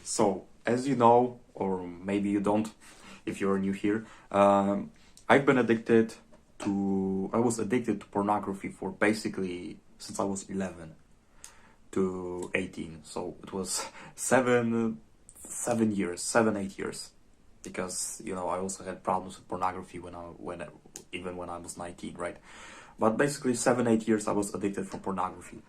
So, as you know, or maybe you don't, if you're new here, I've been addicted I was addicted to pornography for basically since I was 11 to 18. So it was 7 years, 8 years. Because, I also had problems with pornography even when I was 19, right? But basically 7, 8 years I was addicted for pornography.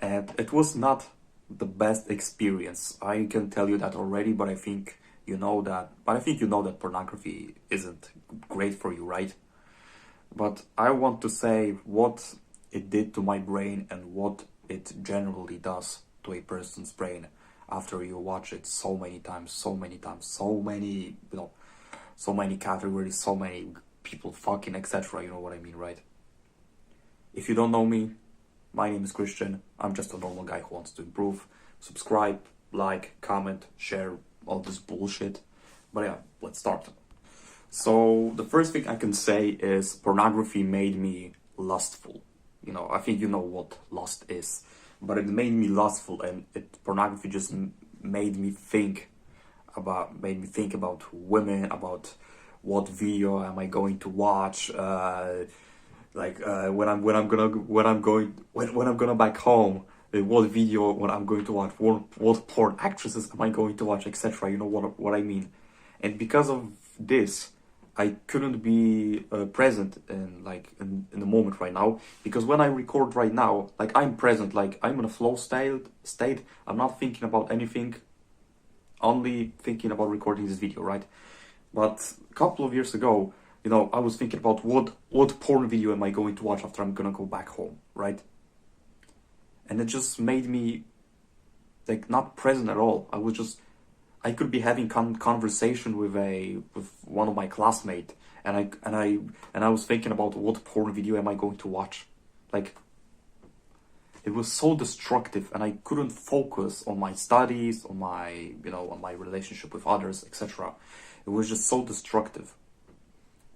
And it was not the best experience. I can tell you that already, but I think you know that. But I think you know that pornography isn't great for you, right? But I want to say what it did to my brain and what it generally does to a person's brain after you watch it so many times, so many, so many categories, so many people fucking, etc. You know what I mean, right? If you don't know me, my name is Christian. I'm just a normal guy who wants to improve. Subscribe, like, comment, share all this bullshit. But yeah, let's start. So the first thing I can say is pornography made me lustful. I think you know what lust is, but it made me lustful, and pornography just made me think about women, about what video am I going to watch, when I'm gonna back home, what video when I'm going to watch, what porn actresses am I going to watch, etc. You know what I mean. And because of this, I couldn't be present in the moment right now, because when I record right now, like, I'm present, like I'm in a flow state. I'm not thinking about anything, only thinking about recording this video, right? But a couple of years ago, I was thinking about what porn video am I going to watch after I'm gonna go back home, right? And it just made me like not present at all. I could be having conversation with one of my classmates, and I was thinking about what porn video am I going to watch. Like, it was so destructive, and I couldn't focus on my studies, on my relationship with others, etc. It was just so destructive.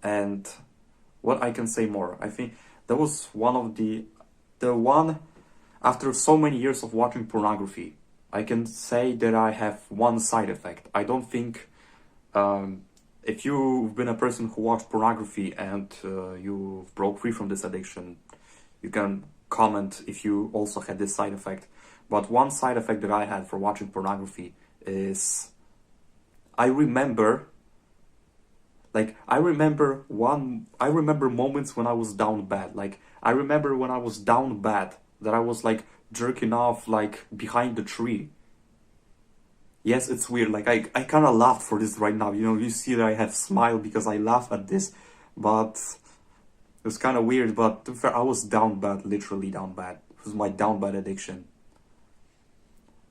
And what I can say more, I think that was the one after so many years of watching pornography, I can say that I have one side effect. I don't think, if you've been a person who watched pornography and you broke free from this addiction, you can comment if you also had this side effect. But one side effect that I had for watching pornography is I remember moments when I was down bad. Like, I remember when I was down bad that I was like jerking off like behind the tree. Yes, it's weird. Like, I kind of laughed for this right now. You see that I have smile because I laugh at this, but it was kind of weird. But to be fair, I was down bad, literally down bad. It was my down bad addiction.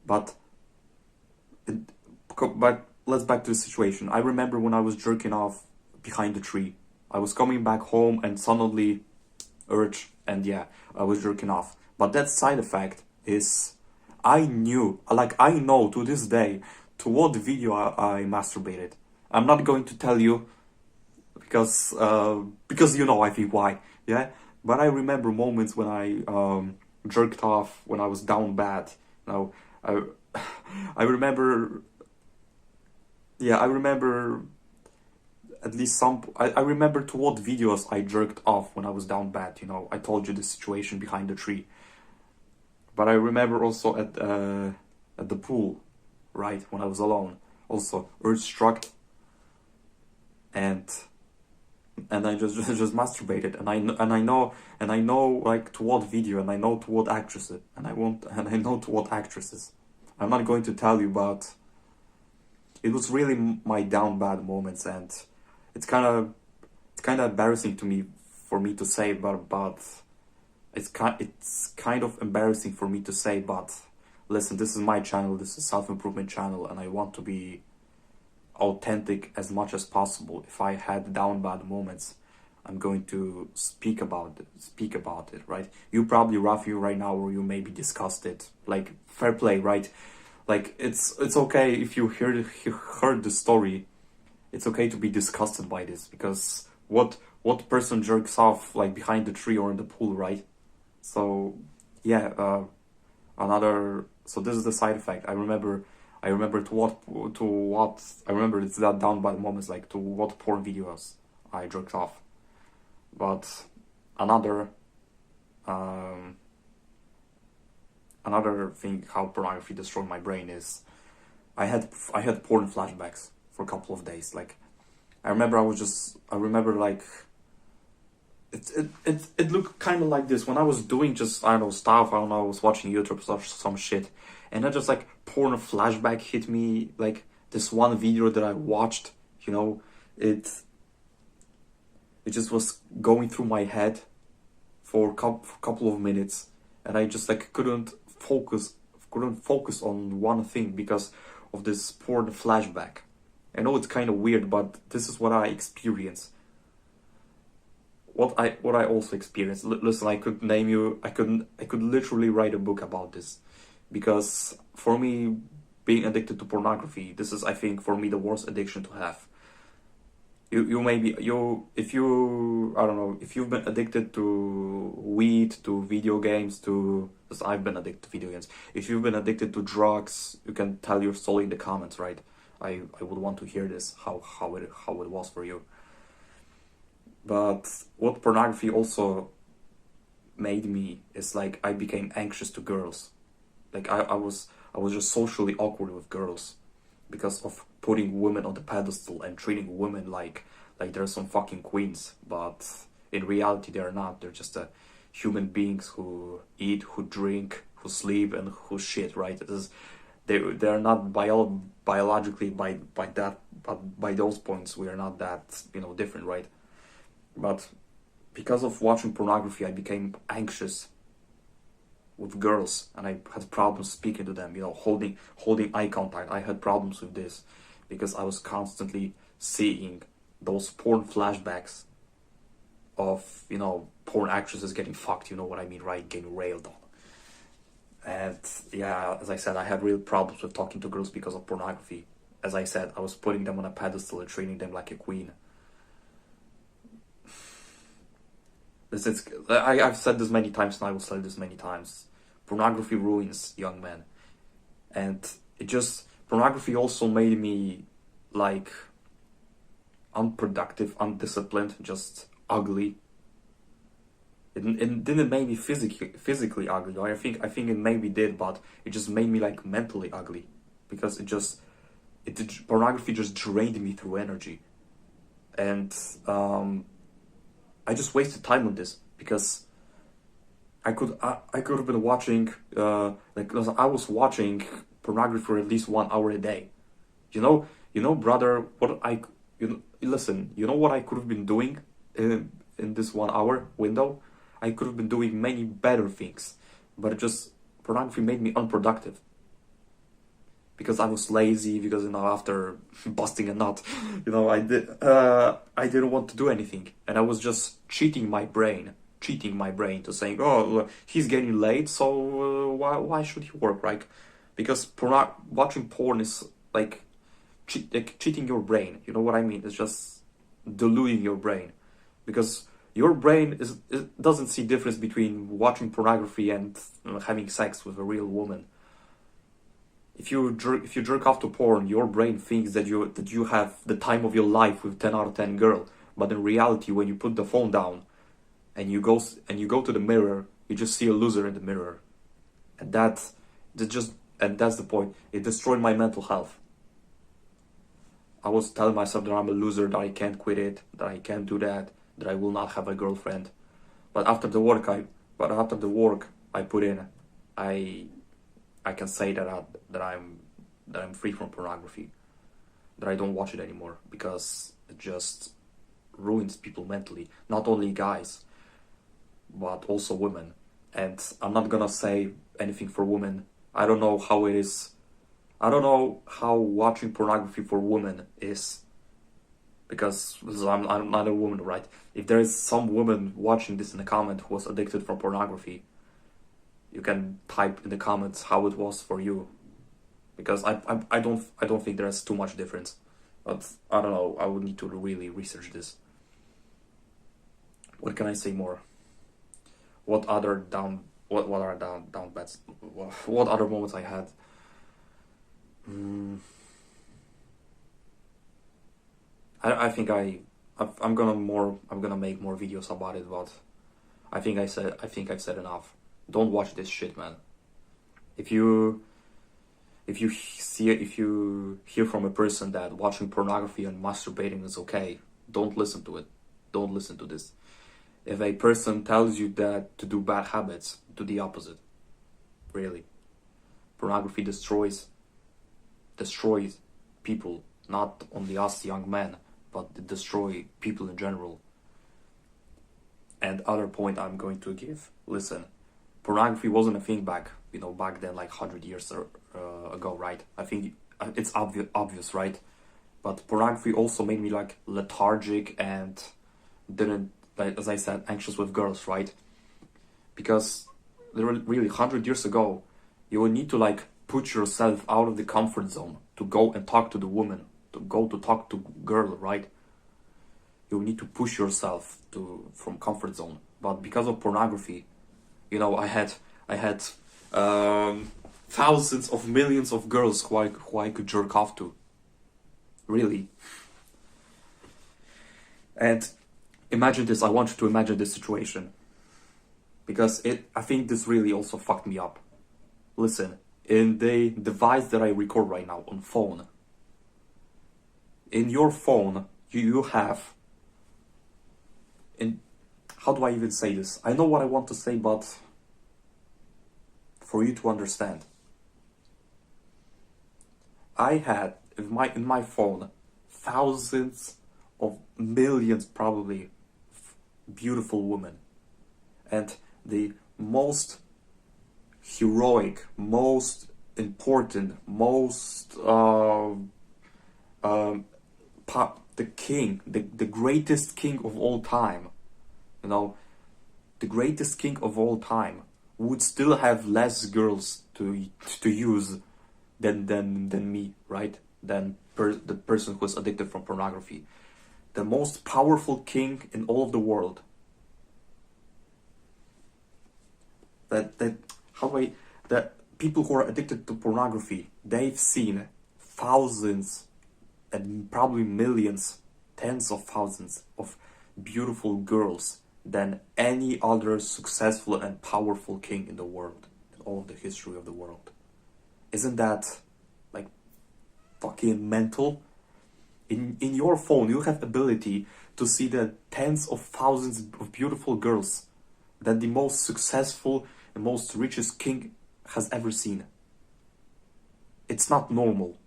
But let's back to the situation. I remember when I was jerking off behind the tree. I was coming back home and suddenly urge, and yeah, I was jerking off. But that side effect is, I know to this day to what video I masturbated. I'm not going to tell you because I think why, yeah. But I remember moments when I jerked off when I was down bad. I I remember. Yeah, I remember at least I remember to what videos I jerked off when I was down bad. I told you the situation behind the tree. But I remember also at the pool, right, when I was alone, also urge struck, and I just just masturbated, and I know like to what video, and I know to what actresses, and I know to what actresses. I'm not going to tell you, but it was really my down bad moments, and it's kind of embarrassing for me to say, but it's kind of embarrassing for me to say. But listen, this is my channel, this is self-improvement channel, and I want to be authentic as much as possible. If I had down bad moments, I'm going to speak about it, right? You probably rough you right now, or you maybe discussed it. Like, fair play, right? Like, it's okay if you heard the story. It's okay to be disgusted by this, because what person jerks off like behind the tree or in the pool, right? So yeah, so this is the side effect. I remember I remember I remember it's that down by the moments, like to what porn videos I jerked off. But another um, another thing how pornography destroyed my brain is I had porn flashbacks for a couple of days. Like I remember like it looked kind of like this when I was doing just, I don't know, stuff. I don't know, I was watching YouTube or some shit, and then just like porn flashback hit me, like this one video that I watched. You know, it it just was going through my head for couple of minutes, and I just like couldn't focus on one thing because of this porn flashback. I know it's kind of weird, but this is what I experience. What I also experienced. Listen, I could name you. I could literally write a book about this, because for me, being addicted to pornography, this is, I think, for me, the worst addiction to have. You maybe you if you I don't know, if you've been addicted to weed, to video games, to, because I've been addicted to video games. If you've been addicted to drugs, you can tell your story in the comments, right? I would want to hear this, how it was for you. But what pornography also made me is like I became anxious to girls. Like I was just socially awkward with girls because of putting women on the pedestal and treating women like they're some fucking queens. But in reality they're not. They're just human beings who eat, who drink, who sleep, and who shit, right? It is, they're not biologically by that, but by those points we are not that, you know, different, right? But because of watching pornography, I became anxious with girls, and I had problems speaking to them, you know, holding eye contact. I had problems with this because I was constantly seeing those porn flashbacks of, you know, porn actresses getting fucked, you know what I mean, right? Getting railed on. And yeah, as I said, I had real problems with talking to girls because of pornography. As I said, I was putting them on a pedestal and treating them like a queen. I've said this many times, and I will say this many times. Pornography ruins young men. And pornography also made me like unproductive, undisciplined, just ugly. It didn't make me physically ugly. I think it maybe did, but it just made me like mentally ugly, because pornography just drained me through energy. And I just wasted time on this because I could have been watching I was watching pornography for at least 1 hour a day. You know, brother, listen. You know what I could have been doing in this 1 hour window? I could have been doing many better things, but pornography made me unproductive. Because I was lazy, because, you know, after busting a nut, you know, I didn't want to do anything, and I was just cheating my brain to saying, oh, he's getting laid, so why should he work, right? Because watching porn is like cheating your brain. You know what I mean? It's just diluting your brain, because your brain doesn't see difference between watching pornography and, you know, having sex with a real woman. If you jerk off to porn, your brain thinks that you have the time of your life with 10 out of 10 girl. But in reality, when you put the phone down and you go to the mirror, you just see a loser in the mirror, and that's the point. It destroyed my mental health. I was telling myself that I'm a loser, that I can't quit it, that I can't do that I will not have a girlfriend. But after the work I put in, I can say that I'm free from pornography, that I don't watch it anymore, because it just ruins people mentally. Not only guys, but also women. And I'm not gonna say anything for women. I don't know how it is. I don't know how watching pornography for women is, because I'm not a woman, right? If there is some woman watching this in the comment who was addicted from pornography, you can type in the comments how it was for you, because I don't think there's too much difference, but I don't know. I would need to really research this. What can I say more? What other down bets? What other moments I had? I'm gonna make more videos about it, but I think I've said enough. Don't watch this shit, man. If you if you hear from a person that watching pornography and masturbating is okay, don't listen to it. Don't listen to this. If a person tells you that to do bad habits, do the opposite. Really. Pornography destroys people, not only us young men, but it destroy people in general. And other point I'm going to give, listen, pornography wasn't a thing back then, like 100 years ago, right? I think it's obvious, right? But pornography also made me like lethargic and didn't, like, as I said, anxious with girls, right? Because really 100 years ago, you would need to like put yourself out of the comfort zone to go and talk to the woman, to go to talk to girl, right? You need to push yourself from comfort zone. But because of pornography, I had thousands of millions of girls who I could jerk off to, really. And imagine this. I want you to imagine this situation, because I think this really also fucked me up. Listen, in the device that I record right now on phone, in your phone, you have. How do I even say this? I know what I want to say, but for you to understand, I had in my phone thousands of millions, probably, beautiful women, and the most heroic, most important, most the king, the greatest king of all time, the greatest king of all time would still have less girls to use than me, right? Than the person who's addicted from pornography. The most powerful king in all of the world. That people who are addicted to pornography, they've seen thousands and probably millions, tens of thousands of beautiful girls than any other successful and powerful king in the world, in all of the history of the world. Isn't that like fucking mental? In your phone, you have ability to see the tens of thousands of beautiful girls that the most successful and most richest king has ever seen. It's not normal.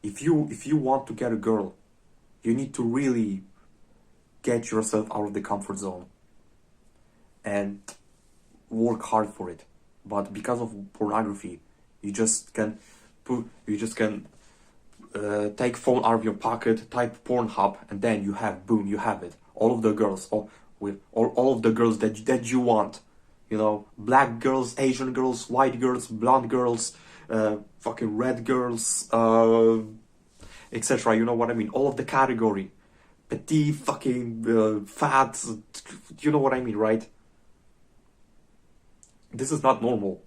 If you want to get a girl, you need to really get yourself out of the comfort zone and work hard for it. But because of pornography, you just can take phone out of your pocket, type Pornhub, and then you have it. All of the girls, all of the girls that you want, black girls, Asian girls, white girls, blonde girls, fucking red girls, etc. You know what I mean? All of the category, petite, fucking fat. You know what I mean, right? This is not normal.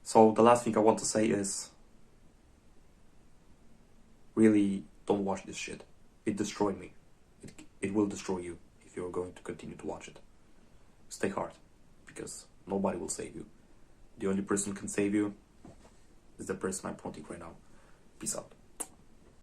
So the last thing I want to say is, really don't watch this shit. It destroyed me. It will destroy you if you're going to continue to watch it. Stay hard, because nobody will save you. The only person who can save you is the person I'm pointing right now. Peace out.